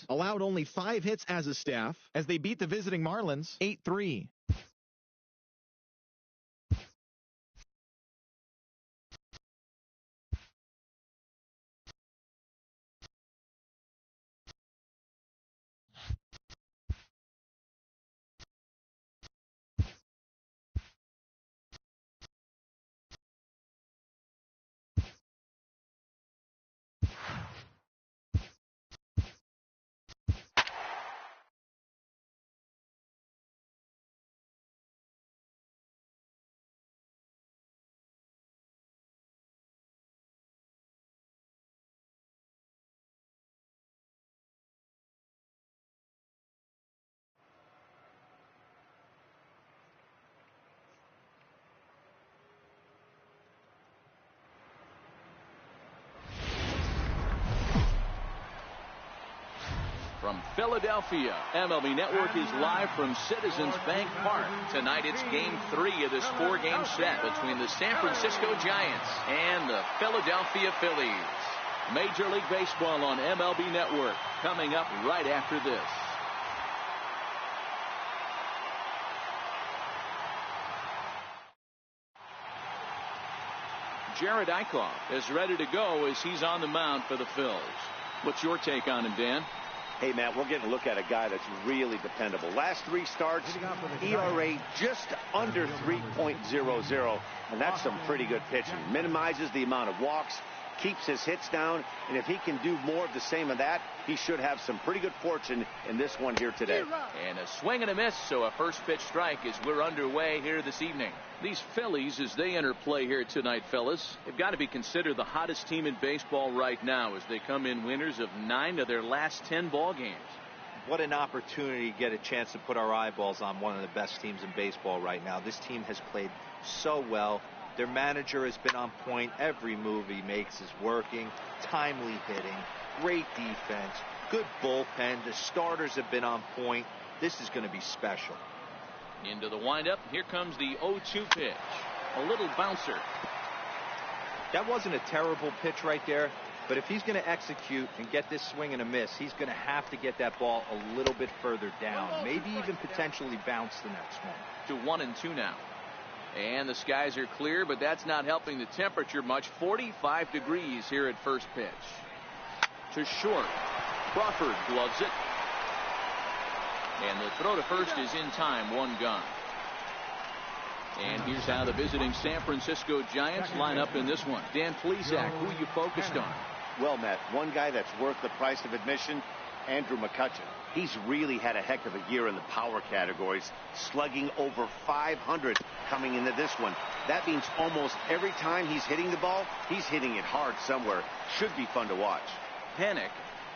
allowed only 5 hits as a staff as they beat the visiting Marlins 8-3. From Philadelphia, MLB Network is live from Citizens Bank Park. Tonight it's Game 3 of this 4-game set between the San Francisco Giants and the Philadelphia Phillies. Major League Baseball on MLB Network coming up right after this. Jared Eichhoff is ready to go as he's on the mound for the Phils. What's your take on him, Dan? Hey, Matt, we're getting a look at a guy that's really dependable. Last 3 starts, ERA just under 3.00, and that's some pretty good pitching. Minimizes the amount of walks, keeps his hits down, and if he can do more of the same of that, he should have some pretty good fortune in this one here today. And a swing and a miss, so a first pitch strike as we're underway here this evening. These Phillies, as they enter play here tonight, fellas, they've got to be considered the hottest team in baseball right now as they come in winners of 9 of their last 10 ball games. What an opportunity to get a chance to put our eyeballs on one of the best teams in baseball right now. This team has played so well. Their manager has been on point. Every move he makes is working. Timely hitting, great defense, good bullpen. The starters have been on point. This is going to be special. Into the windup. Here comes the 0-2 pitch. A little bouncer. That wasn't a terrible pitch right there, but if he's going to execute and get this swing and a miss, he's going to have to get that ball a little bit further down, maybe even potentially bounce the next one. To 1-2 now. And the skies are clear, but that's not helping the temperature much. 45 degrees here at first pitch. To short. Crawford gloves it. And the throw to first is in time. 1 gone. And here's how the visiting San Francisco Giants line up in this one. Dan Plesac, who you focused on? Well, Matt, one guy that's worth the price of admission, Andrew McCutchen. He's really had a heck of a year in the power categories, slugging over 500 coming into this one. That means almost every time he's hitting the ball, he's hitting it hard somewhere. Should be fun to watch. Panik,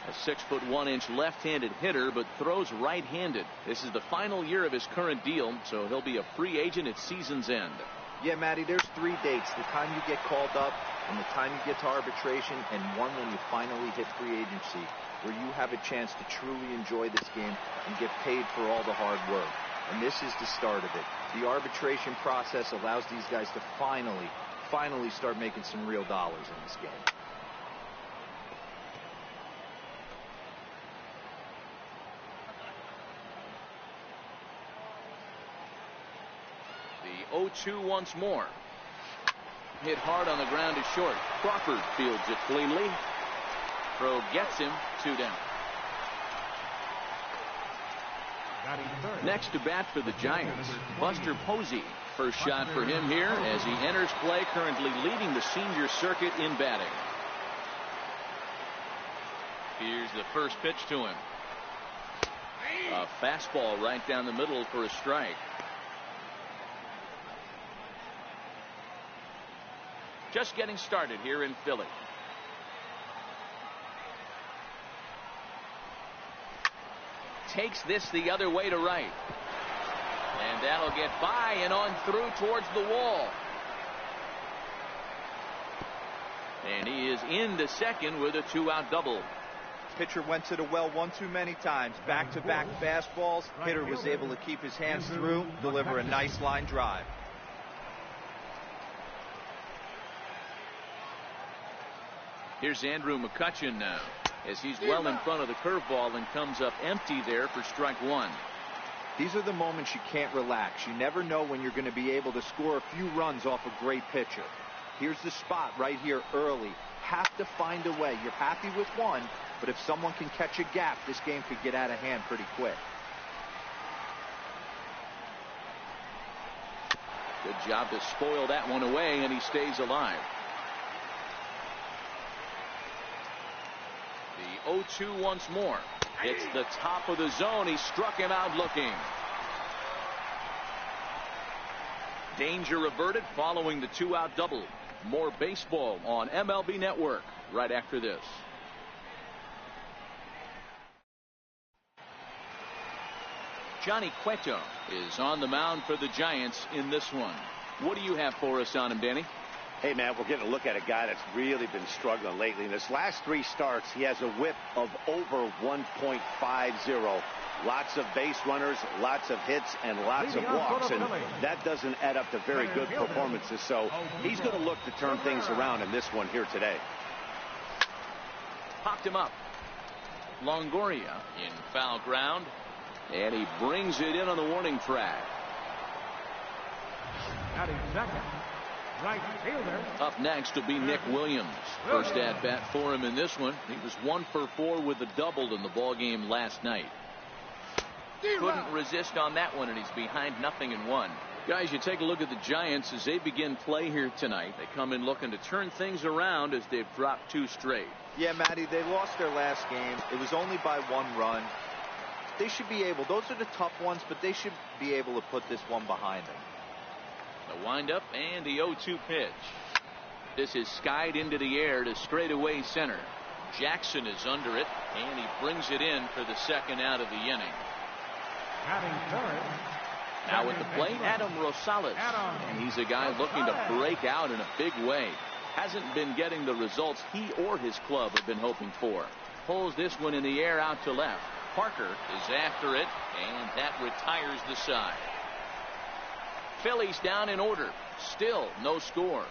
a 6'1" left-handed hitter, but throws right-handed. This is the final year of his current deal, so he'll be a free agent at season's end. Yeah, Matty, there's 3 dates. The time you get called up and the time you get to arbitration, and one when you finally hit free agency, where you have a chance to truly enjoy this game and get paid for all the hard work. And this is the start of it. The arbitration process allows these guys to finally start making some real dollars in this game. The 0-2 once more. Hit hard on the ground to short. Crawford fields it cleanly. Throw gets him. 2 down. Next to bat for the Giants, Buster Posey. First shot for him here as he enters play, currently leading the senior circuit in batting. Here's the first pitch to him. A fastball right down the middle for a strike. Just getting started here in Philly. Takes this the other way to right. And that'll get by and on through towards the wall. And he is into second with a 2-out double. Pitcher went to the well one too many times. Back-to-back fastballs. Hitter was able to keep his hands through, deliver a nice line drive. Here's Andrew McCutchen now. as he's well in front of the curveball and comes up empty there for strike one. These are the moments you can't relax. You never know when you're going to be able to score a few runs off a great pitcher. Here's the spot right here early. Have to find a way. You're happy with one, but if someone can catch a gap, this game could get out of hand pretty quick. Good job to spoil that one away, and he stays alive. The 0-2 once more. It's the top of the zone. He struck him out looking. Danger averted following the 2-out double. More baseball on MLB Network right after this. Johnny Cueto is on the mound for the Giants in this one. What do you have for us on him, Danny? Hey, man, we're getting a look at a guy that's really been struggling lately. In his last 3 starts, he has a whip of over 1.50. Lots of base runners, lots of hits, and lots of walks, and that doesn't add up to very good performances. So he's going to look to turn things around in this one here today. Popped him up. Longoria in foul ground, and he brings it in on the warning track. Right fielder. Up next will be Nick Williams. First at bat for him in this one. He was 1 for 4 with a double in the ball game last night. Couldn't resist on that one, and he's behind 0-1. Guys, you take a look at the Giants as they begin play here tonight. They come in looking to turn things around as they've dropped 2 straight. Yeah, Matty, they lost their last game. It was only by 1 run. They should be able, those are the tough ones, but they should be able to put this one behind them. The windup and the 0-2 pitch. This is skied into the air to straightaway center. Jackson is under it, and he brings it in for the second out of the inning. Now at the plate, Adam Rosales, and he's a guy looking to break out in a big way. Hasn't been getting the results he or his club have been hoping for. Pulls this one in the air out to left. Parker is after it, and that retires the side. Phillies down in order. Still no score.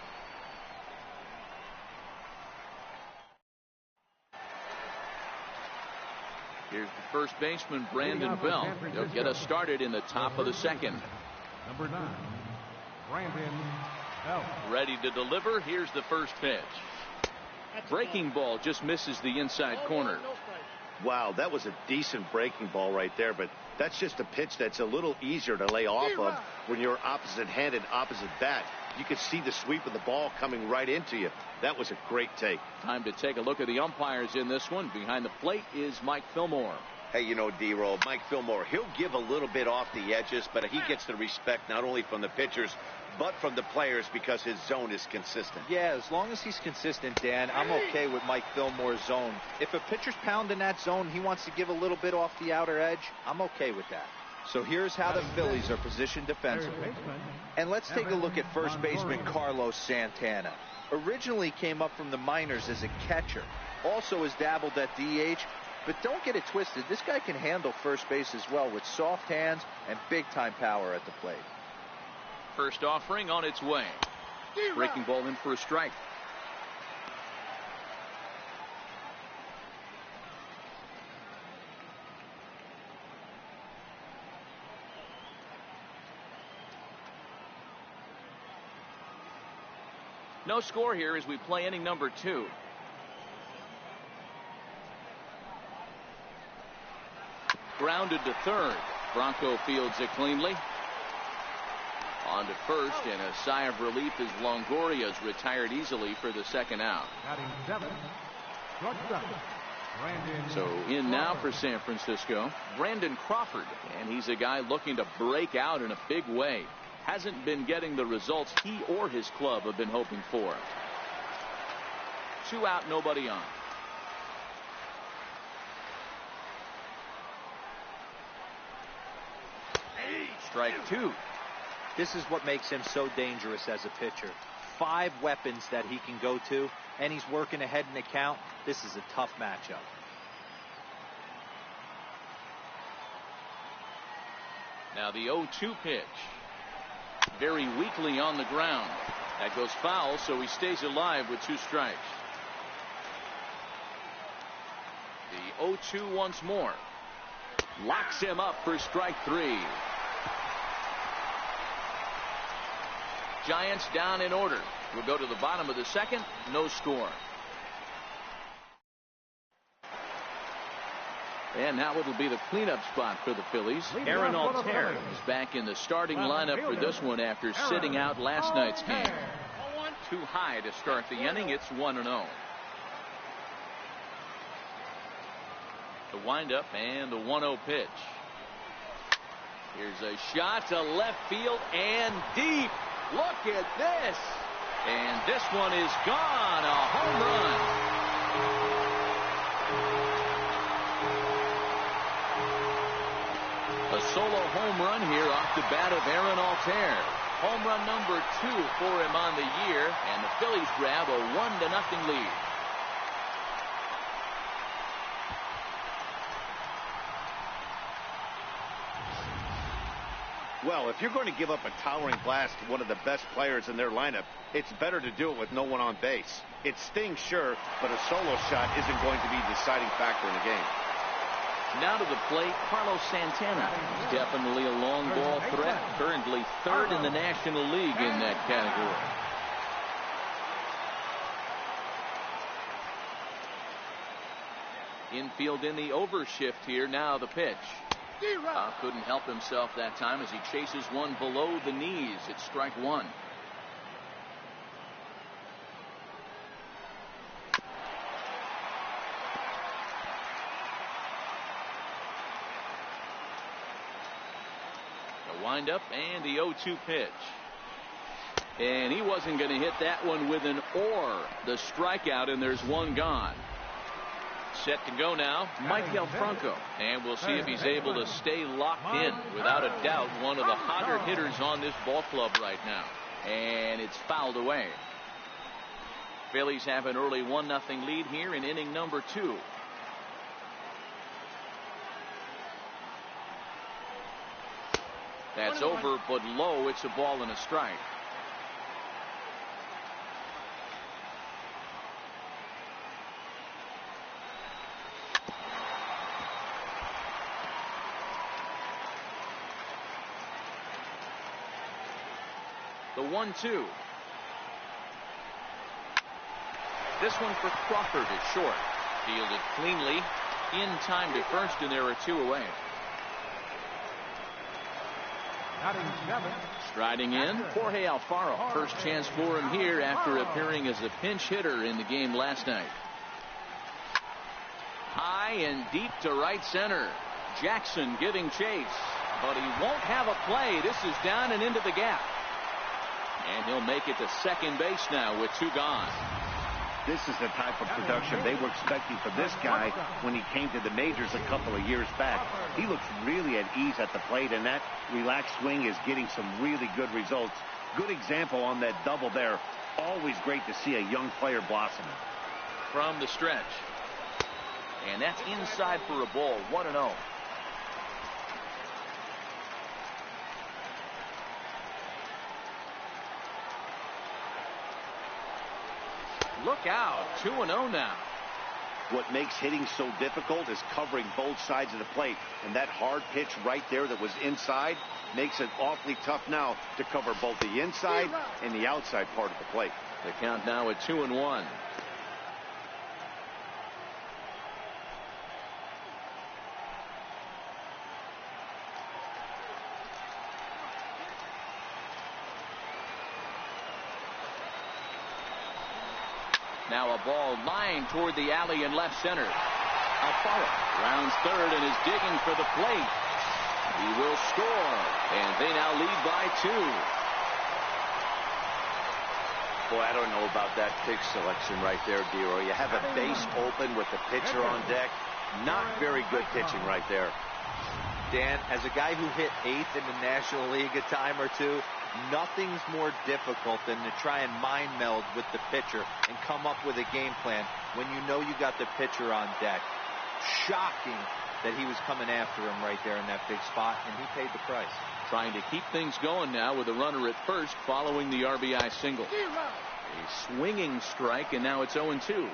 Here's the first baseman, Brandon Bell. They'll get us started in the top of the second. Number 9, Brandon Bell. Ready to deliver. Here's the first pitch. Breaking ball just misses the inside corner. Wow, that was a decent breaking ball right there, but that's just a pitch that's a little easier to lay off of when you're opposite-handed, opposite bat. You could see the sweep of the ball coming right into you. That was a great take. Time to take a look at the umpires in this one. Behind the plate is Mike Fillmore. Hey, you know, D-Roll, Mike Fillmore, he'll give a little bit off the edges, but he gets the respect not only from the pitchers, but from the players because his zone is consistent. Yeah, as long as he's consistent, Dan, I'm okay with Mike Fillmore's zone. If a pitcher's pounding that zone, he wants to give a little bit off the outer edge, I'm okay with that. So here's how the Phillies are positioned defensively. And let's take a look at first baseman Carlos Santana. Originally came up from the minors as a catcher. Also has dabbled at DH. But don't get it twisted. This guy can handle first base as well with soft hands and big-time power at the plate. First offering on its way. Breaking ball in for a strike. No score here as we play inning number 2. Grounded to third. Bronco fields it cleanly. On to first, and a sigh of relief as Longoria's retired easily for the second out. So in now for San Francisco, Brandon Crawford, and he's a guy looking to break out in a big way. Hasn't been getting the results he or his club have been hoping for. 2 out, nobody on. Strike 2. This is what makes him so dangerous as a pitcher. 5 weapons that he can go to, and he's working ahead in the count. This is a tough matchup. Now the 0-2 pitch. Very weakly on the ground. That goes foul, so he stays alive with 2 strikes. 0-2 once more. Locks him up for strike 3. Giants down in order. We'll go to the bottom of the second. No score. And now it'll be the cleanup spot for the Phillies. Aaron Altair is back in the starting lineup for this one after sitting out last night's game. Too high to start the inning. It's 1-0. The windup and the 1-0 pitch. Here's a shot to left field and deep. Look at this. And this one is gone. A home run. A solo home run here off the bat of Aaron Altair. Home run number 2 for him on the year, and the Phillies grab a 1-0 lead. Well, if you're going to give up a towering blast to one of the best players in their lineup, it's better to do it with no one on base. It stings, sure, but a solo shot isn't going to be the deciding factor in the game. Now to the plate, Carlos Santana. He's definitely a long ball threat. Currently 3rd in the National League in that category. Infield in the overshift here. Now the pitch. Couldn't help himself that time as he chases one below the knees. It's strike 1. Windup and the 0-2 pitch. And he wasn't going to hit that one with an or. The strikeout, and there's one gone. Set to go now, Maikel Franco. And we'll see if he's able to stay locked in. Without a doubt, one of the hotter hitters on this ball club right now. And it's fouled away. Phillies have an early 1-0 lead here in inning number 2. That's over, but low. It's a ball and a strike. The 1-2. This one for Crawford is short. Fielded cleanly. In time to first, and there are 2 away. Striding in, Jorge Alfaro. First chance for him here after appearing as a pinch hitter in the game last night. High and deep to right center. Jackson giving chase, but he won't have a play. This is down and into the gap. And he'll make it to second base now with 2 gone. This is the type of production they were expecting for this guy when he came to the majors a couple of years back. He looks really at ease at the plate, and that relaxed swing is getting some really good results. Good example on that double there. Always great to see a young player blossom. From the stretch. And that's inside for a ball. 1-0. Look out. 2-0 now. What makes hitting so difficult is covering both sides of the plate. And that hard pitch right there that was inside makes it awfully tough now to cover both the inside and the outside part of the plate. The count now at 2-1. Now a ball lined toward the alley in left center. Alfaro rounds third and is digging for the plate. He will score, and they now lead by 2. Boy, I don't know about that pitch selection right there, Dero. You have a base open with the pitcher on deck. Not very good pitching right there. Dan, as a guy who hit 8th in the National League a time or two, nothing's more difficult than to try and mind meld with the pitcher and come up with a game plan when you know you got the pitcher on deck. Shocking that he was coming after him right there in that big spot, and he paid the price. Trying to keep things going now with a runner at first following the RBI single. A swinging strike, and now it's 0-2.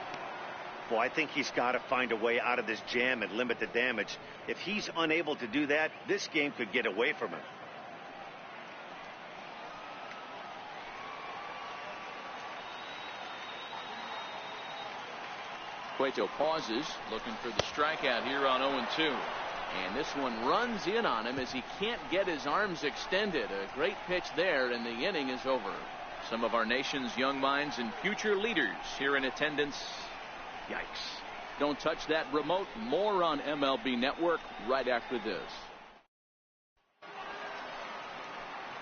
Well, I think he's got to find a way out of this jam and limit the damage. If he's unable to do that, this game could get away from him. Cueto pauses, looking for the strikeout here on 0-2. And this one runs in on him as he can't get his arms extended. A great pitch there, and the inning is over. Some of our nation's young minds and future leaders here in attendance. Yikes. Don't touch that remote. More on MLB Network right after this.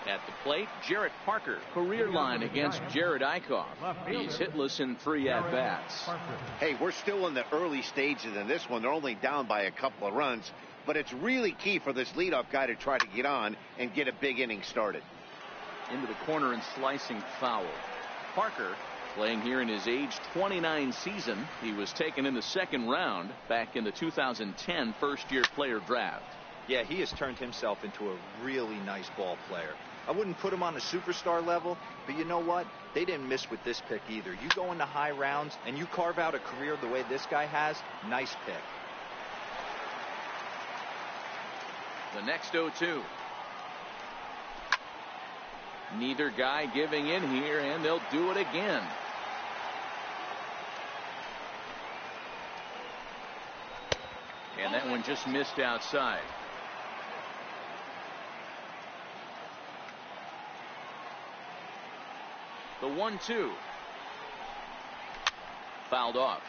At the plate, Jarrett Parker, career line against Jared Eichhoff. He's hitless in 3 at-bats. Hey, we're still in the early stages in this one. They're only down by a couple of runs, but it's really key for this leadoff guy to try to get on and get a big inning started. Into the corner and slicing foul. Parker playing here in his age 29 season. He was taken in the 2nd round back in the 2010 first-year player draft. Yeah, he has turned himself into a really nice ball player. I wouldn't put him on the superstar level, but you know what? They didn't miss with this pick either. You go into high rounds and you carve out a career the way this guy has, nice pick. The next 0-2. Neither guy giving in here, and they'll do it again. And that one just missed outside. The 1-2. Fouled off.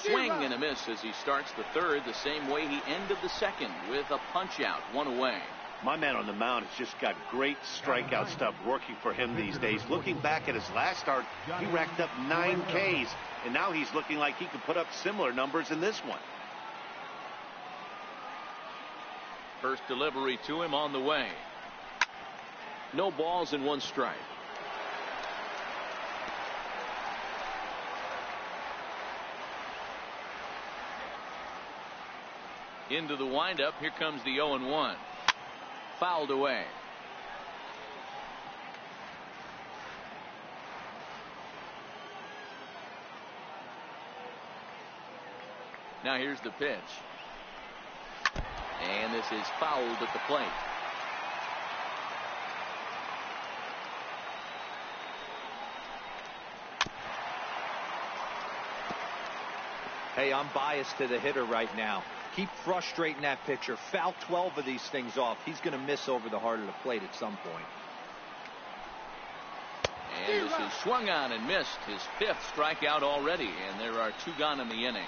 Swing and a miss as he starts the 3rd the same way he ended the 2nd with a punch out, 1 away. My man on the mound has just got great strikeout stuff working for him these days. Looking back at his last start, he racked up 9 Ks, and now he's looking like he could put up similar numbers in this one. First delivery to him on the way. No balls and 1 strike. Into the windup. Here comes the 0-1. Fouled away. Now here's the pitch. And this is fouled at the plate. Hey, I'm biased to the hitter right now. Keep frustrating that pitcher. Foul 12 of these things off. He's going to miss over the heart of the plate at some point. And this is swung on and missed. His 5th strikeout already, and there are 2 gone in the inning.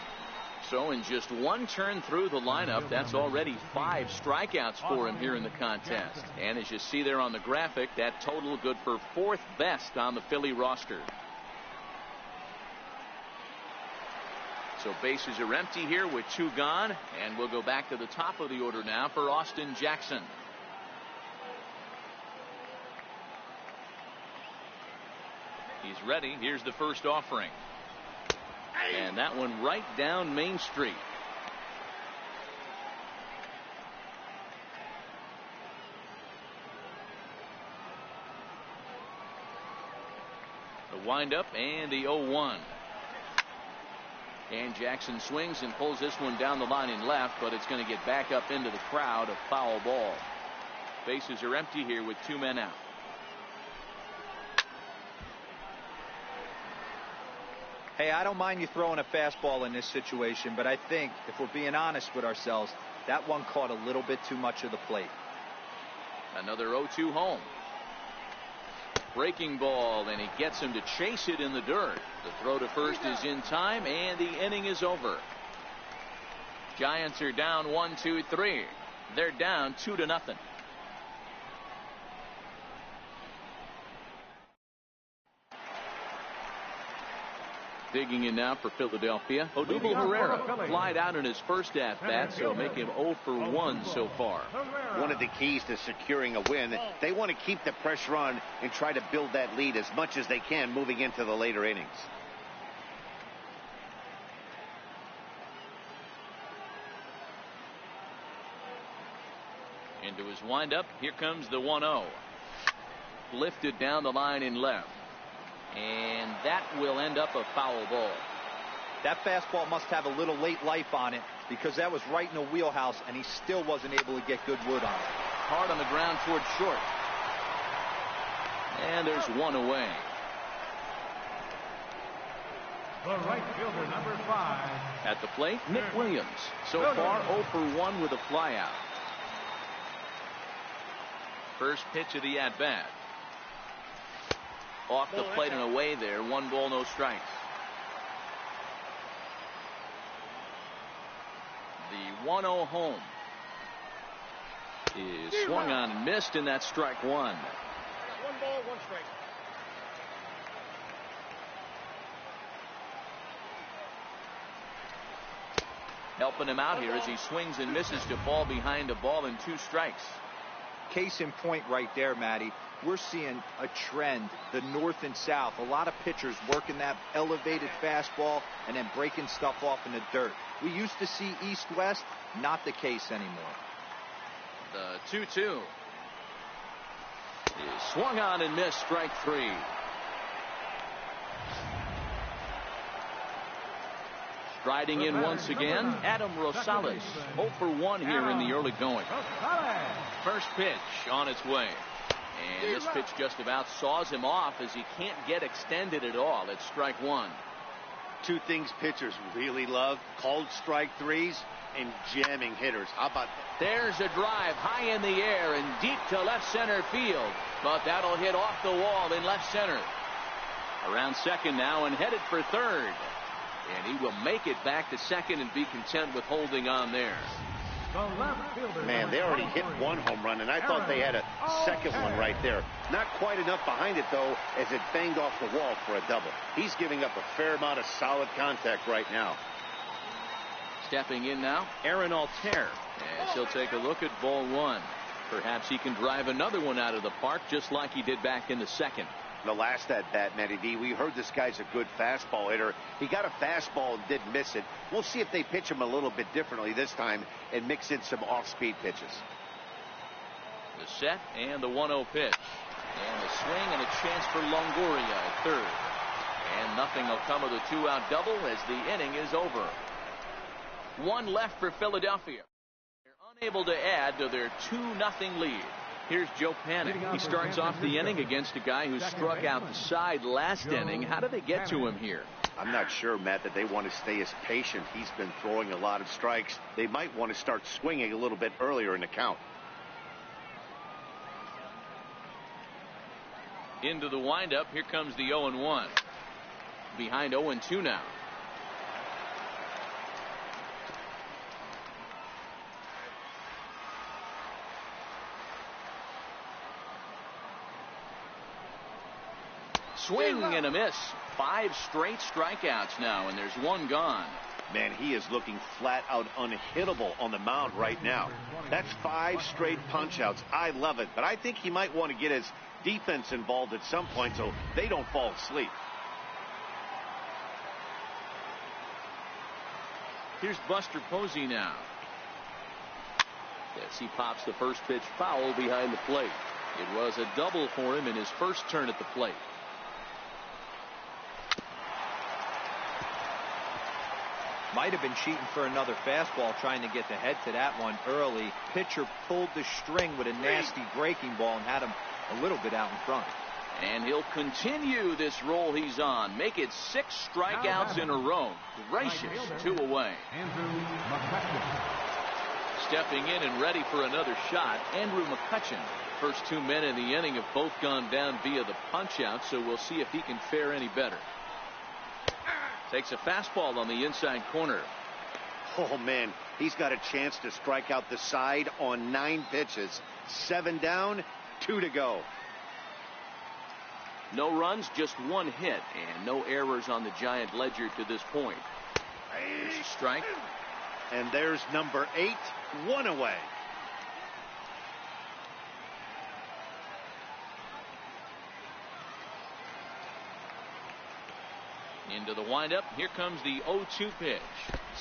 So in just 1 turn through the lineup, that's already 5 strikeouts for him here in the contest. And as you see there on the graphic, that total good for 4th best on the Philly roster. So bases are empty here with 2 gone, and we'll go back to the top of the order now for Austin Jackson. He's ready. Here's the first offering. And that one right down Main Street. The windup and the 0-1. And Jackson swings and pulls this one down the line in left, but it's going to get back up into the crowd. A foul ball. Bases are empty here with 2 men out. Hey, I don't mind you throwing a fastball in this situation, but I think if we're being honest with ourselves, that one caught a little bit too much of the plate. Another 0-2 home. Breaking ball, and he gets him to chase it in the dirt. The throw to first is in time, and the inning is over. Giants are down 1-2-3. They're down 2-0. Digging in now for Philadelphia. Odubel Herrera flied out in his first at-bat, so make him 0 for 1 so far. One of the keys to securing a win, they want to keep the pressure on and try to build that lead as much as they can moving into the later innings. Into his windup. Here comes the 1-0. Lifted down the line in left. And that will end up a foul ball. That fastball must have a little late life on it, because that was right in the wheelhouse, and he still wasn't able to get good wood on it. Hard on the ground toward short. And there's one away. The right fielder, number 5. At the plate, Nick Williams. So far 0 for 1 with a flyout. First pitch of the at-bat. Off the plate and away there. 1 ball, no strikes. The 1-0 home is swung on and missed, and that's strike 1. 1 ball, 1 strike. Helping him out here as he swings and misses to fall behind a ball and 2 strikes. Case in point right there, Matty. We're seeing a trend, the north and south. A lot of pitchers working that elevated fastball and then breaking stuff off in the dirt. We used to see east-west, not the case anymore. The 2-2 is swung on and missed, strike 3. Striding in once again, Adam Rosales. 0 for 1 here in the early going. First pitch on its way. And this pitch just about saws him off as he can't get extended at all. It's strike 1. 2 things pitchers really love: called strike 3s and jamming hitters. How about that? There's a drive high in the air and deep to left center field. But that'll hit off the wall in left center. Around second now and headed for third. And he will make it back to second and be content with holding on there. Man, they already hit 1 home run, and I thought they had a second one right there. Not quite enough behind it, though, as it banged off the wall for a double. He's giving up a fair amount of solid contact right now. Stepping in now, Aaron Altair, as he'll take a look at ball 1. Perhaps he can drive another one out of the park just like he did back in the second. The last at-bat, Matty D, we heard this guy's a good fastball hitter. He got a fastball and didn't miss it. We'll see if they pitch him a little bit differently this time and mix in some off-speed pitches. The set and the 1-0 pitch. And the swing and a chance for Longoria at third. And nothing will come of the 2-out double as the inning is over. 1 left for Philadelphia. They're unable to add to their 2-0 lead. Here's Joe Panik. He starts off the inning against a guy who struck out the side last inning. How did they get to him here? I'm not sure, Matt, that they want to stay as patient. He's been throwing a lot of strikes. They might want to start swinging a little bit earlier in the count. Into the windup. Here comes the 0-1. Behind 0-2 now. Swing and a miss. 5 straight strikeouts now, and there's 1 gone. Man, he is looking flat out unhittable on the mound right now. That's 5 straight punch-outs. I love it, but I think he might want to get his defense involved at some point so they don't fall asleep. Here's Buster Posey now. As he pops the first pitch foul behind the plate. It was a double for him in his first turn at the plate. Might have been cheating for another fastball, trying to get the head to that one early. Pitcher pulled the string with a nasty breaking ball and had him a little bit out in front. And he'll continue this roll he's on. Make it 6 strikeouts in a row. Gracious, 2 away. Stepping in and ready for another shot, Andrew McCutchen. First 2 men in the inning have both gone down via the punch-out, so we'll see if he can fare any better. Takes a fastball on the inside corner. Oh, man, he's got a chance to strike out the side on 9 pitches. 7 down, 2 to go. No runs, just 1 hit, and no errors on the Giant ledger to this point. There's a strike. And there's number 8, 1 away. Into the windup. Here comes the 0-2 pitch.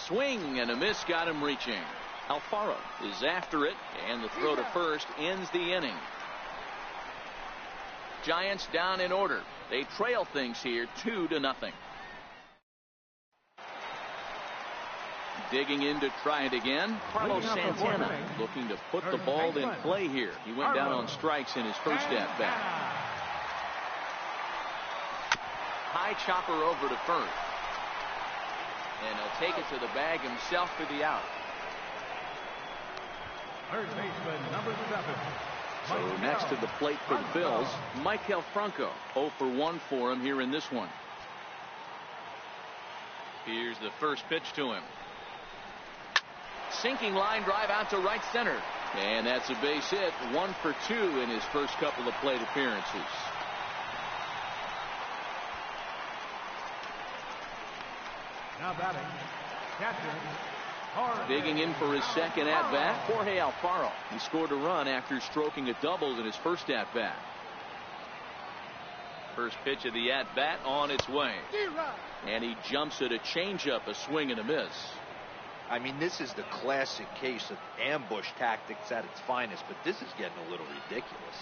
Swing and a miss got him reaching. Alfaro is after it, and the throw to first ends the inning. Giants down in order. They trail things here 2-0. Digging in to try it again. Carlos Santana looking to put the ball in play here. He went down on strikes in his first at bat. High chopper over to first. And he'll take it to the bag himself for the out. Third baseman, number 7. So next to the plate for the Phils, Michael Franco. 0 for 1 for him here in this one. Here's the first pitch to him. Sinking line drive out to right center. And that's a base hit. 1 for 2 in his first couple of plate appearances. Now batting, catcher. Digging in for his second at-bat, Jorge Alfaro. He scored a run after stroking a double in his first at-bat. First pitch of the at-bat on its way. And he jumps at a changeup, a swing and a miss. I mean, this is the classic case of ambush tactics at its finest, but this is getting a little ridiculous.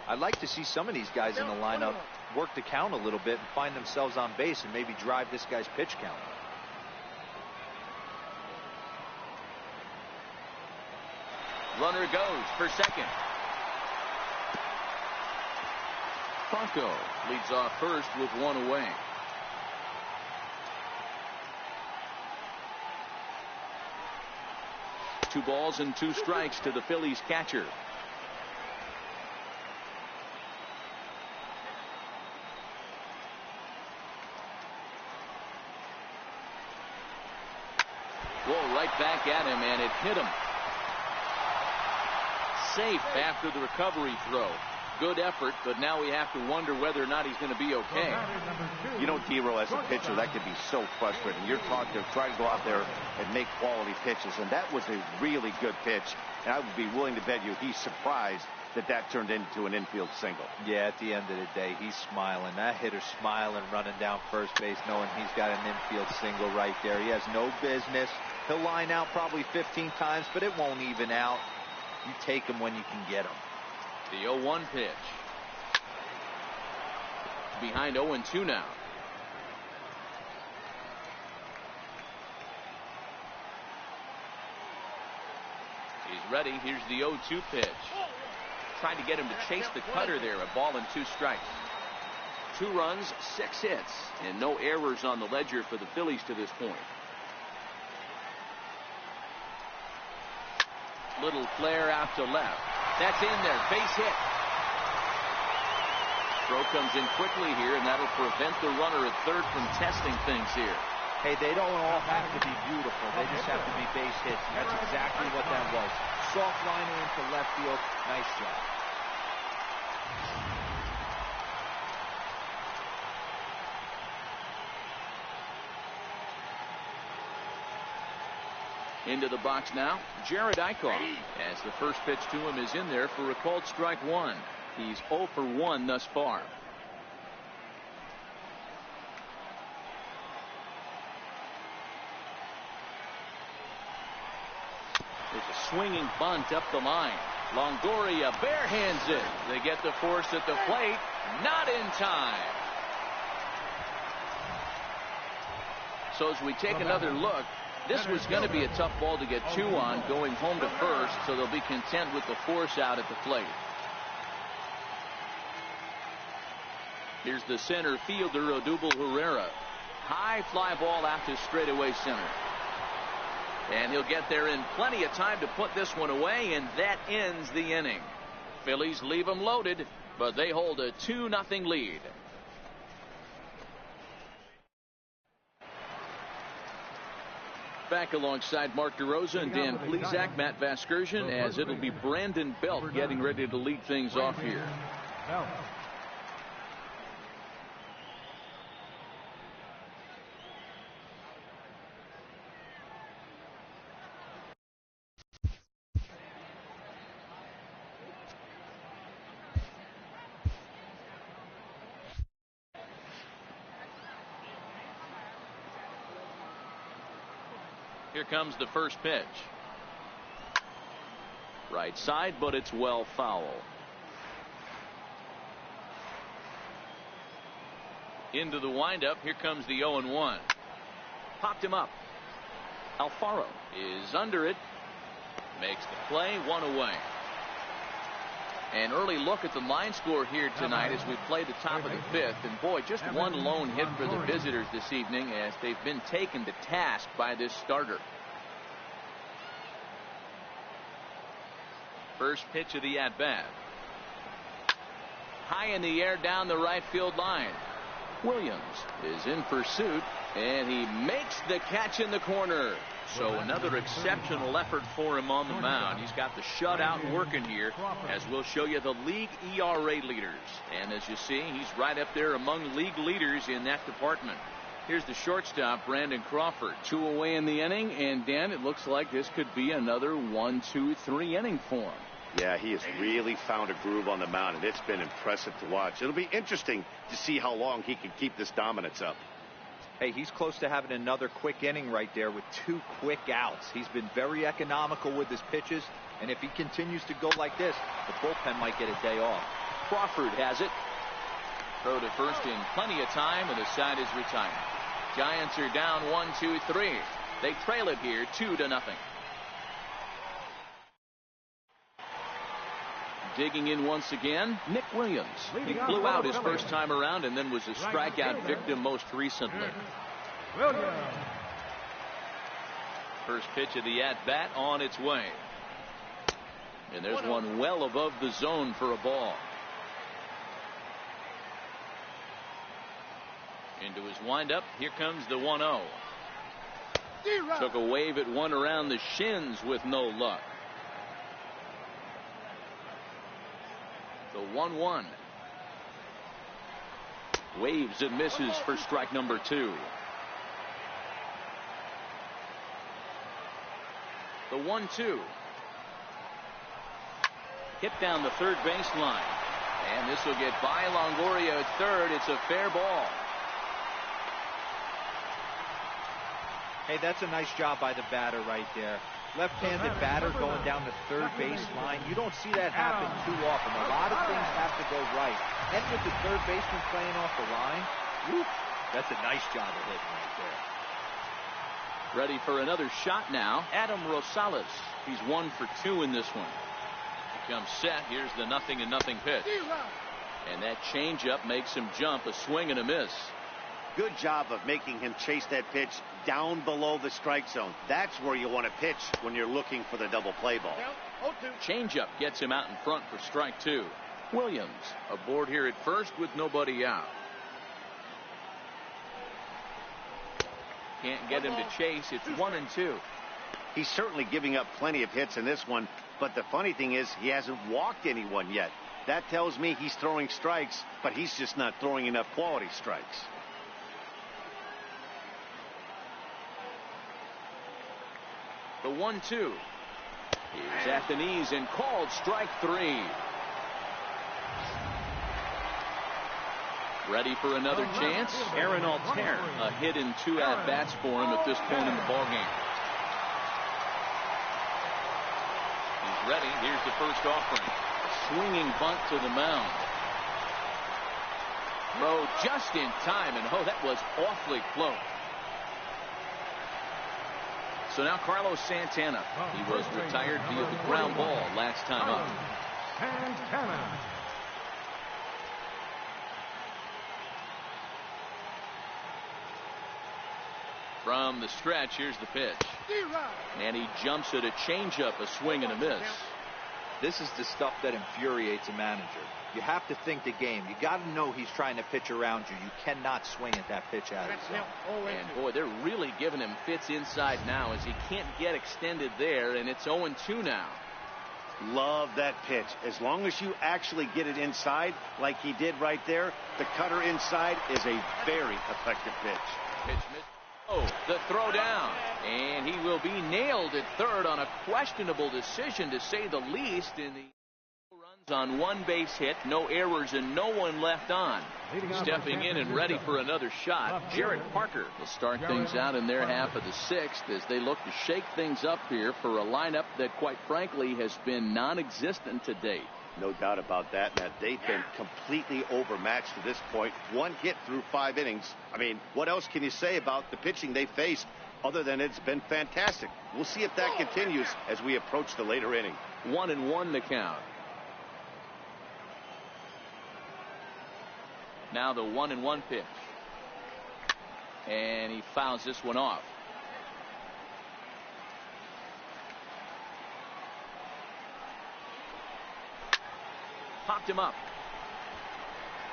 I'd like to see some of these guys in the lineup work the count a little bit and find themselves on base and maybe drive this guy's pitch count. Runner goes for second. Franco leads off first with 1 away. Two balls and 2 strikes to the Phillies catcher. Whoa, right back at him, and it hit him. Safe after the recovery throw. Good effort, but now we have to wonder whether or not he's going to be okay. You know, D-Row, as a pitcher, that can be so frustrating. You're taught to try to go out there and make quality pitches, and that was a really good pitch. And I would be willing to bet you he's surprised that that turned into an infield single. Yeah, at the end of the day, he's smiling. That hitter's smiling, running down first base, knowing he's got an infield single right there. He has no business. He'll line out probably 15 times, but it won't even out. You take him when you can get him. The 0-1 pitch. Behind 0-2 now. He's ready. Here's the 0-2 pitch. Trying to get him to chase the cutter there. A ball and 2 strikes. 2 runs, 6 hits, and no errors on the ledger for the Phillies to this point. Little flare out to left. That's in there. Base hit. Throw comes in quickly here, and that'll prevent the runner at third from testing things here. Hey, they don't all have to be beautiful. They just have to be base hits. And that's exactly what that was. Soft liner into left field. Nice job. Into the box now, Jared Eichhoff, as the first pitch to him is in there for a called strike 1. He's 0 for 1 thus far. There's a swinging bunt up the line. Longoria barehands it. They get the force at the plate. Not in time. So as we take another look, this was going to be a tough ball to get 2 on going home to first, so they'll be content with the force out at the plate. Here's the center fielder, Odubel Herrera. High fly ball out to straightaway center. And he'll get there in plenty of time to put this one away, and that ends the inning. Phillies leave them loaded, but they hold a 2-0 lead. Back alongside Mark DeRosa and Dan Plesac, Matt Vasgersian, as it'll be Brandon Belt getting ready to lead things off here. Here comes the first pitch. Right side, but it's well foul. Into the windup. Here comes the 0-1. Popped him up. Alfaro is under it. Makes the play. One away. An early look at the line score here tonight as we play the top of the fifth. And boy, just one lone hit for the visitors this evening as they've been taken to task by this starter. First pitch of the at-bat. High in the air down the right field line. Williams is in pursuit, and he makes the catch in the corner. So another exceptional effort for him on the mound. He's got the shutout working here, as we'll show you the league ERA leaders. And as you see, he's right up there among league leaders in that department. Here's the shortstop, Brandon Crawford. 2 away in the inning, and Dan, it looks like this could be another 1, 2, 3 inning for him. Yeah, he has really found a groove on the mound, and it's been impressive to watch. It'll be interesting to see how long he can keep this dominance up. Hey, he's close to having another quick inning right there with 2 quick outs. He's been very economical with his pitches, and if he continues to go like this, the bullpen might get a day off. Crawford has it. Throw to first in plenty of time, and the side is retired. Giants are down 1, 2, 3. They trail it here 2-0. Digging in once again, Nick Williams. He blew out his first time around and then was a strikeout victim most recently. First pitch of the at-bat on its way. And there's one well above the zone for a ball. Into his windup. Here comes the 1-0. Took a wave at one around the shins with no luck. The 1-1. Waves and misses for strike number 2. The 1-2. Hit down the third baseline. And this will get by Longoria at third. It's a fair ball. Hey, that's a nice job by the batter right there. Left-handed batter going down the third base line. You don't see that happen too often. A lot of things have to go right. And with the third baseman playing off the line, whoop, that's a nice job of hitting right there. Ready for another shot now. Adam Rosales. He's 1 for 2 in this one. He comes set. Here's the 0-0 pitch. And that changeup makes him jump. A swing and a miss. Good job of making him chase that pitch down below the strike zone. That's where you want to pitch when you're looking for the double play ball. Changeup gets him out in front for strike 2. Williams aboard here at first with nobody out. Can't get him to chase. It's 1-2. He's certainly giving up plenty of hits in this one, but the funny thing is he hasn't walked anyone yet. That tells me he's throwing strikes, but he's just not throwing enough quality strikes. The 1-2 is at the knees and called strike 3. Ready for another chance? Aaron Altair. A hit in 2 at-bats for him at this point in the ballgame. He's ready. Here's the first offering. A swinging bunt to the mound. Throw just in time, and oh, that was awfully close. So now Carlos Santana. He was retired via the ground ball last time up. Santana. From the stretch, here's the pitch. And he jumps at a changeup, a swing and a miss. This is the stuff that infuriates a manager. You have to think the game. You got to know he's trying to pitch around you. You cannot swing at that pitch out of his zone. And boy, they're really giving him fits inside now as he can't get extended there, and it's 0-2 now. Love that pitch. As long as you actually get it inside like he did right there, the cutter inside is a very effective pitch. Pitch miss. Oh, the throw down. And he will be nailed at third on a questionable decision, to say the least, in the run. On one base hit, no errors and no one left on. Stepping in and ready for another shot, Jared Parker will start things out in their half of the sixth as they look to shake things up here for a lineup that quite frankly has been non-existent to date. No doubt about that, Matt. They've been completely overmatched to this point. One hit through 5 innings. I mean, what else can you say about the pitching they faced other than it's been fantastic? We'll see if that continues as we approach the later inning. 1-1 the count. Now the 1-1 pitch. And he fouls this one off. Popped him up.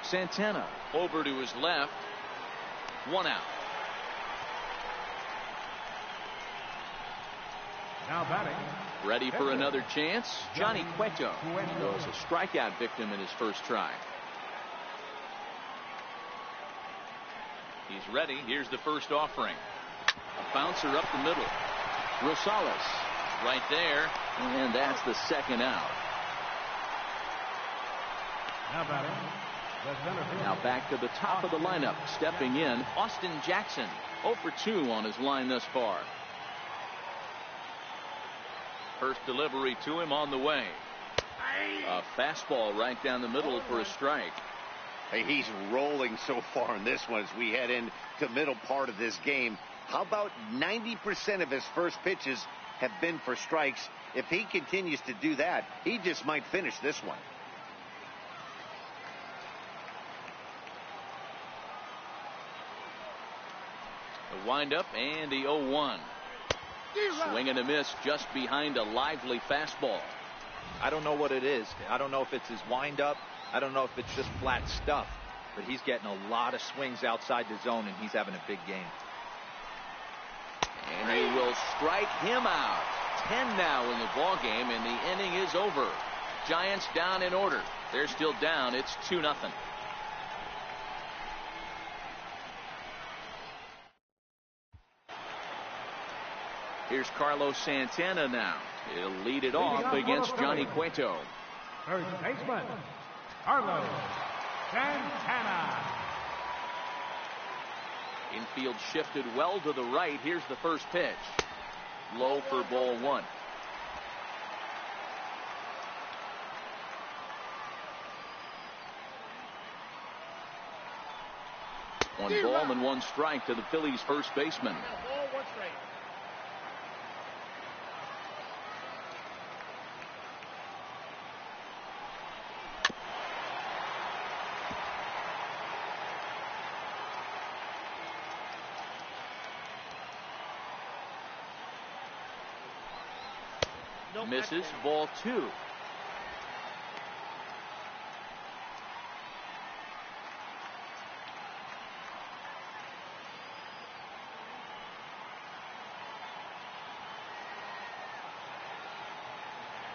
Santana over to his left. 1 out. Now batting. Ready for another chance. Johnny Cueto was a strikeout victim in his first try. He's ready. Here's the first offering. A bouncer up the middle. Rosales right there. And that's the second out. Now batting. The center field. Now back to the top of the lineup. Stepping in, Austin Jackson. 0 for 2 on his line thus far. First delivery to him on the way. A fastball right down the middle for a strike. Hey, he's rolling so far in this one as we head into the middle part of this game. How about 90% of his first pitches have been for strikes? If he continues to do that, he just might finish this one. The windup and the 0-1. Swing and a miss just behind a lively fastball. I don't know what it is. I don't know if it's his windup. I don't know if it's just flat stuff, but he's getting a lot of swings outside the zone, and he's having a big game. And he will strike him out. 10 now in the ball game, and the inning is over. Giants down in order. They're still down. It's 2-0. Here's Carlos Santana now. He'll lead it off against Johnny Cueto. First baseman, Carlos Santana. Infield shifted well to the right. Here's the first pitch. Low for ball 1. One ball and 1 strike to the Phillies first baseman. Ball, 1 strike. Misses. Ball 2.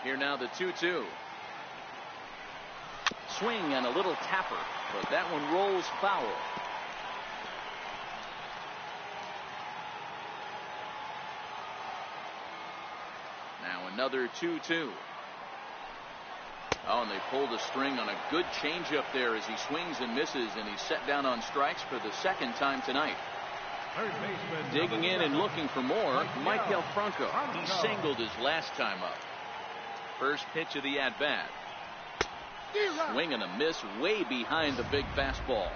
Here now the 2-2. Swing and a little tapper, but that one rolls foul. Now another 2-2. Oh, and they pulled a string on a good changeup there as he swings and misses, and he's set down on strikes for the second time tonight. Third baseman. Digging in and looking for more, Michael Franco. He singled his last time up. First pitch of the at-bat. Swing and a miss way behind the big fastball.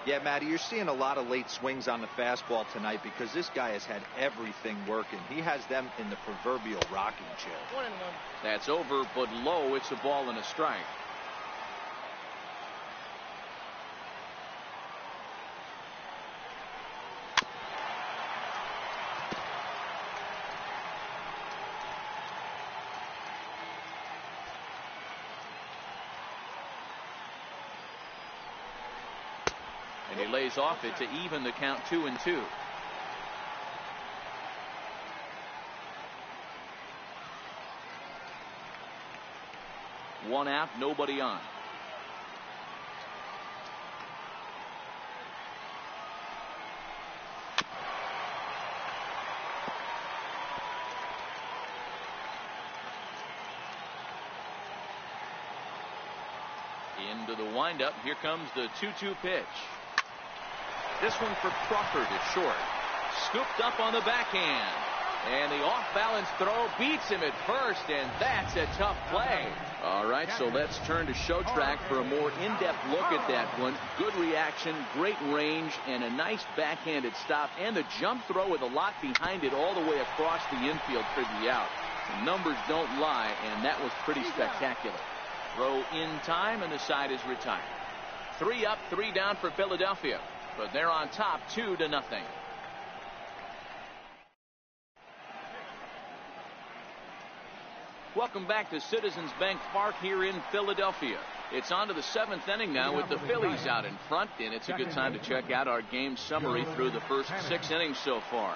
Yeah, Matty, you're seeing a lot of late swings on the fastball tonight because this guy has had everything working. He has them in the proverbial rocking chair. 1-1. That's over, but low. It's a ball and a strike. And he lays off it to even the count 2-2. One out, nobody on. to the windup. Here comes the 2-2 pitch. This one for Crawford is short. Scooped up on the backhand. And the off-balance throw beats him at first, and that's a tough play. All right, so let's turn to show track for a more in-depth look at that one. Good reaction, great range, and a nice backhanded stop, and the jump throw with a lot behind it all the way across the infield for the out. The numbers don't lie, and that was pretty spectacular. Throw in time, and the side is retired. 3 up, 3 down for Philadelphia, but they're on top 2-0. Welcome back to Citizens Bank Park here in Philadelphia. It's on to the 7th inning now with the Phillies out in front, and it's a good time to check out our game summary through the first 6 innings so far.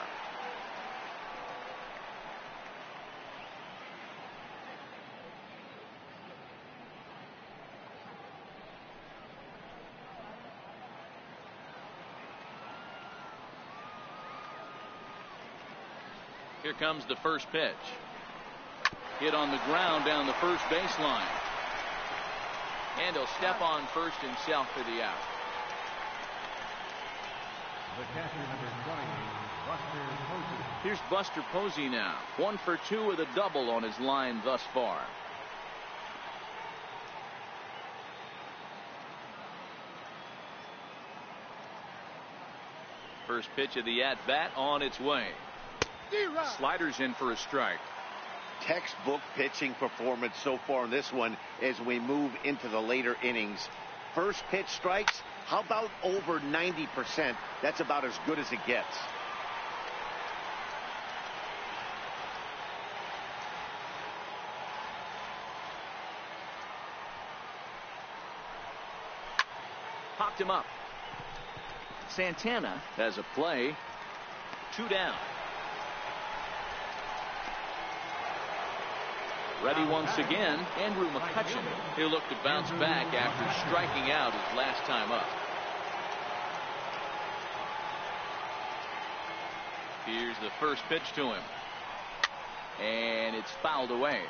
Here comes the first pitch. Hit on the ground down the first baseline. And he'll step on first himself for the out. The catcher, number 20, Buster Posey. Here's Buster Posey now. 1 for 2 with a double on his line thus far. First pitch of the at-bat on its way. Sliders in for a strike. Textbook pitching performance so far in this one as we move into the later innings. First pitch strikes, how about over 90%? That's about as good as it gets. Popped him up. Santana has a play. 2 down. Ready once again, Andrew McCutchen. He'll look to bounce back after striking out his last time up. Here's the first pitch to him. And it's fouled away.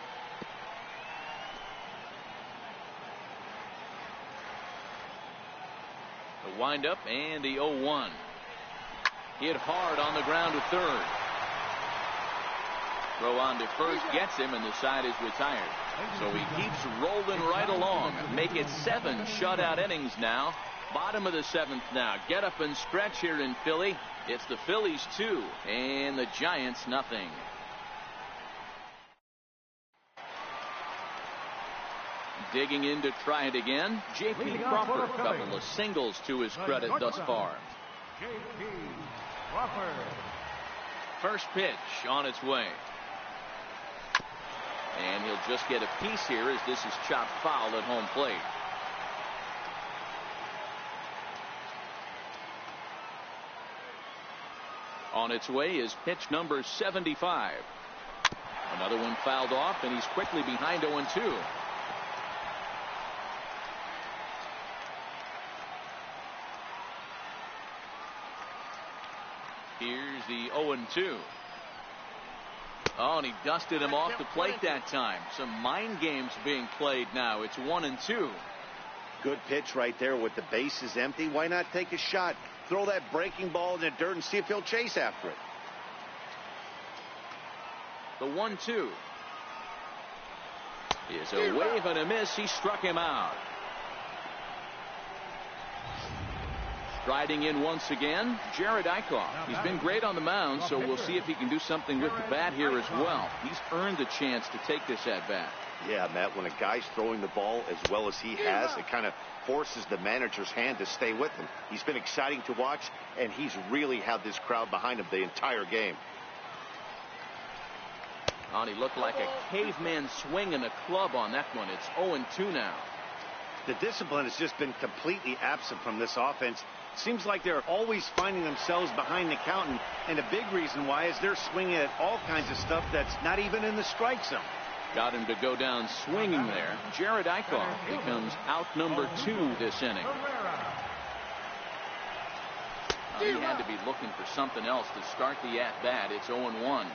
The windup and the 0-1. Hit hard on the ground to third. Throw on to first gets him, and the side is retired. So he keeps rolling right along. Make it 7 shutout innings now. Bottom of the 7th now. Get up and stretch here in Philly. It's the Phillies 2 and the Giants nothing. Digging in to try it again. J.P. Crawford, a couple of singles to his credit thus far. J.P. Crawford. First pitch on its way. And he'll just get a piece here as this is chopped foul at home plate. On its way is pitch number 75. Another one fouled off, and he's quickly behind 0-2. Here's the 0-2. Oh, and he dusted him off the plate that time. Some mind games being played now. It's 1-2. Good pitch right there with the bases empty. Why not take a shot? Throw that breaking ball in the dirt and see if he'll chase after it. The 1-2 is a wave and a miss. He struck him out. Striding in once again, Jared Eichhoff. He's been great on the mound, so we'll see if he can do something with the bat here as well. He's earned the chance to take this at bat. Yeah, Matt, when a guy's throwing the ball as well as he has, it kind of forces the manager's hand to stay with him. He's been exciting to watch, and he's really had this crowd behind him the entire game. Oh, he looked like a caveman swinging a club on that one. It's 0-2 now. The discipline has just been completely absent from this offense. Seems like they're always finding themselves behind the count, and a big reason why is they're swinging at all kinds of stuff that's not even in the strike zone. Got him to go down swinging there. Jared Eichhoff becomes out number 2 this inning. He had to be looking for something else to start the at-bat. It's 0-1.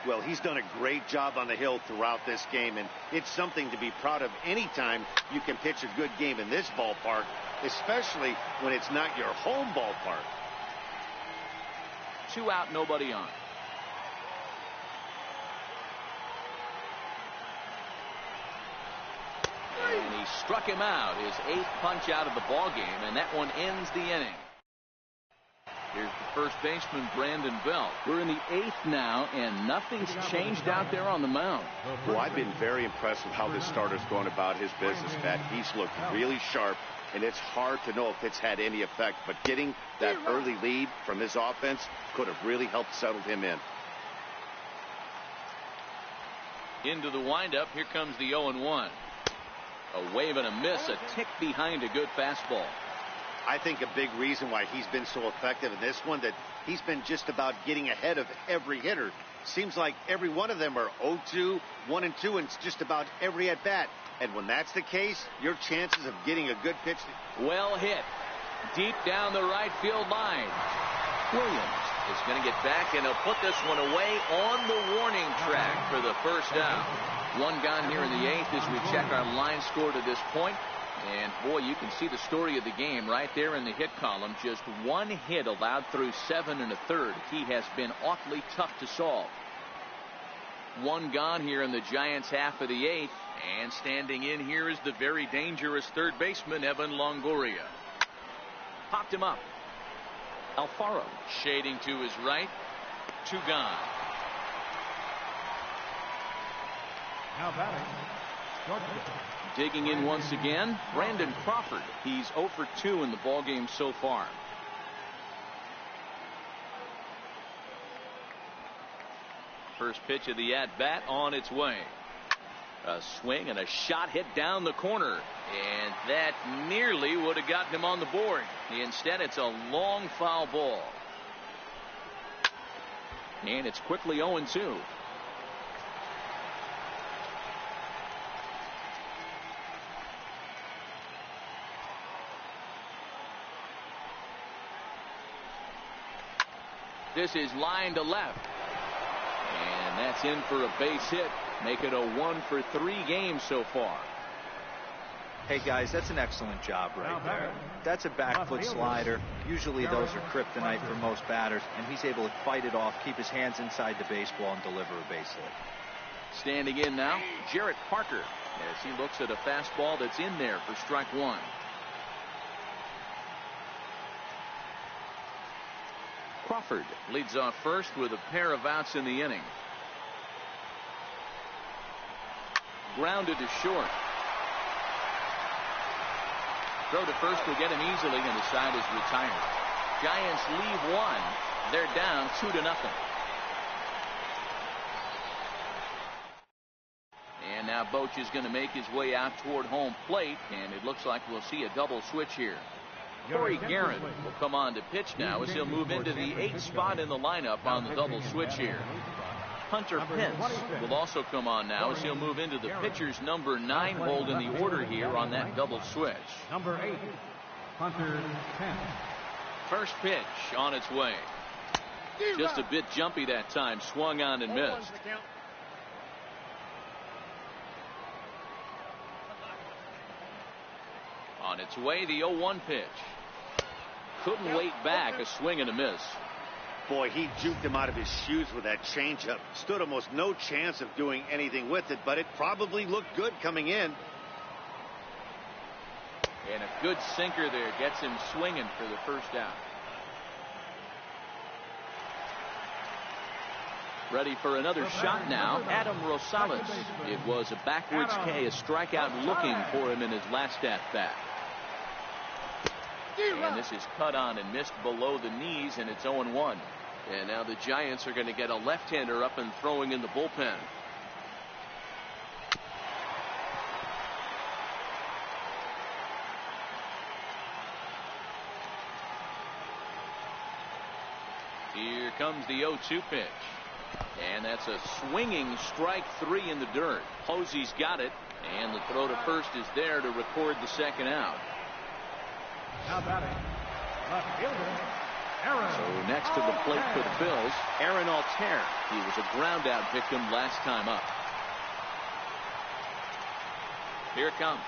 Well, he's done a great job on the hill throughout this game, and it's something to be proud of anytime you can pitch a good game in this ballpark, especially when it's not your home ballpark. 2 out, nobody on. And he struck him out, his 8th punch out of the ball game, and that one ends the inning. Here's the first baseman, Brandon Belt. We're in the 8th now, and nothing's changed out there on the mound. Well, I've been very impressed with how this starter's going about his business, Pat. He's looked really sharp, and it's hard to know if it's had any effect, but getting that early lead from his offense could have really helped settle him in. Into the windup, here comes the 0-1. A wave and a miss, a tick behind a good fastball. I think a big reason why he's been so effective in this one, that he's been just about getting ahead of every hitter. Seems like every one of them are 0-2, 1-2, and it's just about every at bat. And when that's the case, your chances of getting a good pitch. Well hit, deep down the right field line. Williams is going to get back, and he'll put this one away on the warning track for the first out. 1 gone here in the 8th as we check our line score to this point. And boy, you can see the story of the game right there in the hit column. Just 1 hit allowed through 7 1/3. He has been awfully tough to solve. 1 gone here in the Giants' half of the 8th. And standing in here is the very dangerous third baseman, Evan Longoria. Popped him up. Alfaro shading to his right. 2 gone. Now batting, Digging in once again, Brandon Crawford. He's 0 for 2 in the ballgame so far. First pitch of the at-bat on its way. A swing and a shot hit down the corner, and that nearly would have gotten him on the board. Instead, it's a long foul ball, and it's quickly 0-2. This is line to left, and that's in for a base hit. Make it a 1 for 3 game so far. Hey guys, that's an excellent job right there. That's a back foot slider. Usually those are kryptonite for most batters, and he's able to fight it off, keep his hands inside the baseball, and deliver a base hit. Standing in now, Jarrett Parker, as he looks at a fastball that's in there for strike 1. Crawford leads off first with a pair of outs in the inning. Grounded to short. Throw to first will get him easily, and the side is retired. Giants leave 1. They're down 2-0. And now Boch is going to make his way out toward home plate, and it looks like we'll see a double switch here. Corey Guerin will come on to pitch now as he'll move into the 8th spot in the lineup on the double switch here. Hunter Pence will also come on now as he'll move into the pitcher's number 9 hold in the order here on that double switch. Number 8, Hunter Pence. First pitch on its way. Just a bit jumpy that time, swung on and missed. On its way, the 0-1 pitch. Couldn't wait back, a swing and a miss. Boy, he juked him out of his shoes with that changeup. Stood almost no chance of doing anything with it, but it probably looked good coming in. And a good sinker there gets him swinging for the first out. Ready for another shot now, Adam Rosales. It was a backwards K, a strikeout looking for him in his last at-bat. And this is cut on and missed below the knees, and it's 0-1. And now the Giants are going to get a left-hander up and throwing in the bullpen. Here comes the 0-2 pitch. And that's a swinging strike 3 in the dirt. Posey's got it, and the throw to first is there to record the second out. Now batting, left fielder, So next to the plate for the Phils, Aaron Altair. He was a ground out victim last time up. Here it comes.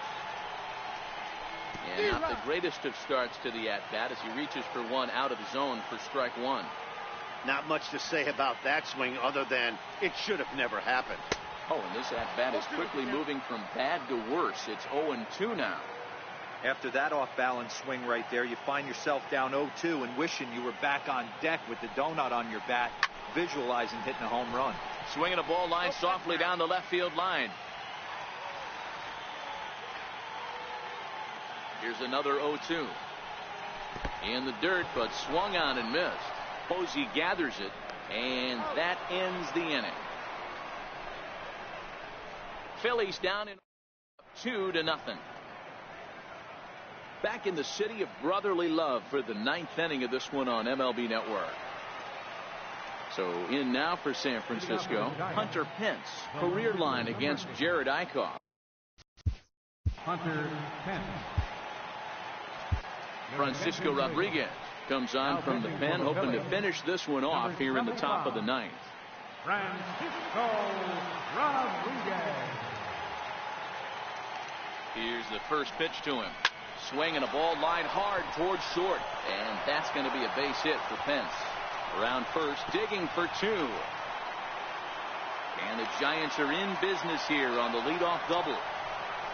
And not the greatest of starts to the at-bat as he reaches for one out of the zone for strike one. Not much to say about that swing other than it should have never happened. Oh, and this at-bat is quickly moving from bad to worse. It's 0-2 now. After that off-balance swing right there, you find yourself down 0-2 and wishing you were back on deck with the donut on your bat, visualizing hitting a home run. Swinging a ball line softly down the left field line. Here's another 0-2. In the dirt, but swung on and missed. Posey gathers it, and that ends the inning. Phillies down in 2-0. Back in the city of brotherly love for the 9th inning of this one on MLB Network. So in now for San Francisco, Hunter Pence, career line against Jared Eichhoff. Hunter Pence. Francisco Rodriguez comes on from the pen, hoping to finish this one off here in the top of the 9th. Fransisco Rodriguez. Here's the first pitch to him. Swinging a ball line hard towards short, and that's going to be a base hit for Pence. Around first, digging for two. And the Giants are in business here on the leadoff double.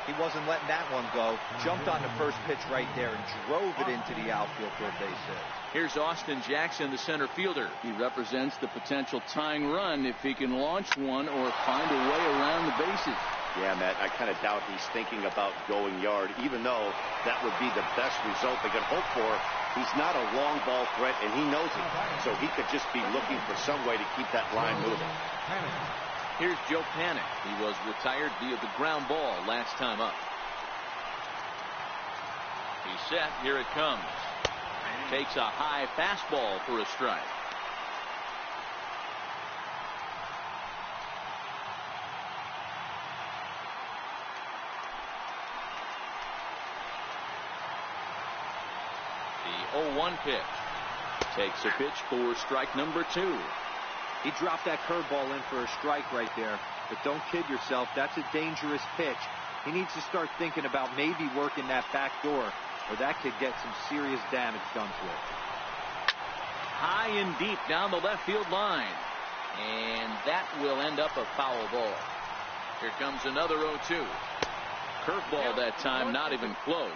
He wasn't letting that one go. Jumped on the first pitch right there and drove it into the outfield for a base hit. Here's Austin Jackson, the center fielder. He represents the potential tying run if he can launch one or find a way around the bases. Yeah, Matt, I kind of doubt he's thinking about going yard, even though that would be the best result they could hope for. He's not a long ball threat, and he knows it. So he could just be looking for some way to keep that line moving. Here's Joe Panik. He was retired via the ground ball last time up. He's set. Here it comes. Takes a high fastball for a strike. The 0-1 pitch. Takes a pitch for strike number 2. He dropped that curveball in for a strike right there. But don't kid yourself, that's a dangerous pitch. He needs to start thinking about maybe working that back door, or that could get some serious damage done to it. High and deep down the left field line. And that will end up a foul ball. Here comes another 0-2. Curveball that time, not even close.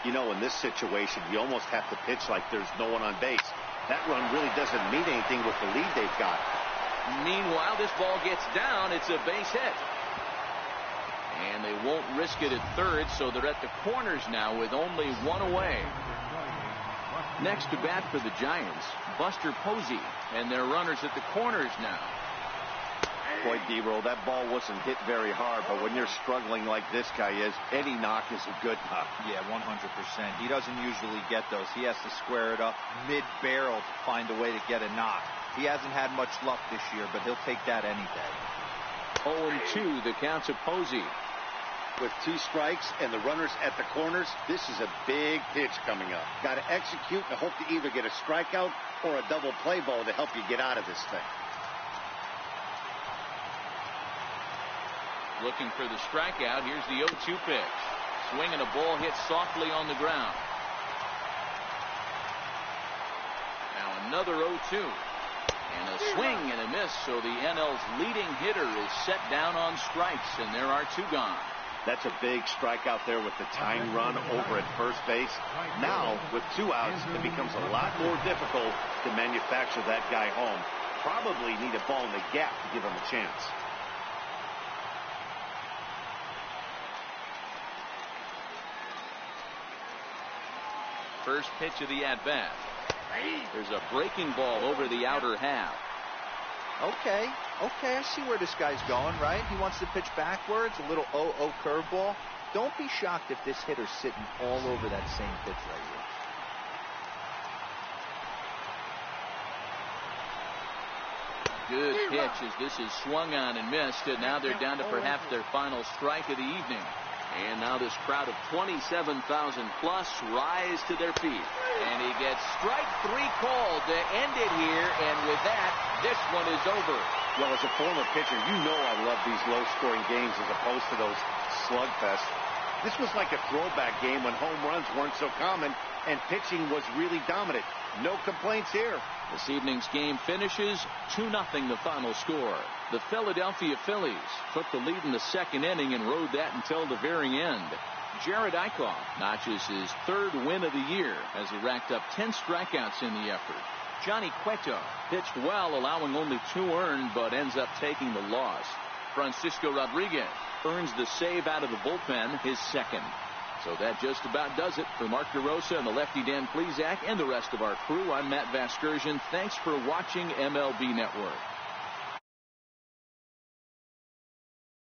You know, in this situation, you almost have to pitch like there's no one on base. That run really doesn't mean anything with the lead they've got. Meanwhile, this ball gets down. It's a base hit. And they won't risk it at third, so they're at the corners now with only one away. Next to bat for the Giants, Buster Posey, and their runners at the corners now. Boy, D-Roll, that ball wasn't hit very hard, but when you're struggling like this guy is, any knock is a good knock. Yeah, 100%. He doesn't usually get those. He has to square it up mid-barrel to find a way to get a knock. He hasn't had much luck this year, but he'll take that any day. 0-2, the count to Posey. With 2 strikes and the runners at the corners, this is a big pitch coming up. Got to execute and hope to either get a strikeout or a double play ball to help you get out of this thing. Looking for the strikeout. Here's the 0-2 pitch. Swinging a ball hit softly on the ground. Now another 0-2. And a swing and a miss. So the NL's leading hitter is set down on strikes, and there are 2 gone. That's a big strikeout there with the tying run over at first base. Now, with 2 outs, it becomes a lot more difficult to manufacture that guy home. Probably need a ball in the gap to give him a chance. First pitch of the at-bat. There's a breaking ball over the outer half. Okay, I see where this guy's going, right? He wants to pitch backwards, a little 0-0 curveball. Don't be shocked if this hitter's sitting all over that same pitch right here. Good pitch as this is swung on and missed, and now they're down to perhaps their final strike of the evening. And now this crowd of 27,000 plus rise to their feet. And he gets strike 3 called to end it here. And with that, this one is over. Well, as a former pitcher, you know I love these low-scoring games as opposed to those slugfests. This was like a throwback game when home runs weren't so common and pitching was really dominant. No complaints here. This evening's game finishes 2-0 the final score. The Philadelphia Phillies took the lead in the second inning and rode that until the very end. Jared Eichhoff notches his 3rd win of the year as he racked up 10 strikeouts in the effort. Johnny Cueto pitched well, allowing only 2 earned, but ends up taking the loss. Fransisco Rodriguez earns the save out of the bullpen, his 2nd. So that just about does it. For Mark DeRosa and the lefty Dan Plesac and the rest of our crew, I'm Matt Vasgersian. Thanks for watching MLB Network.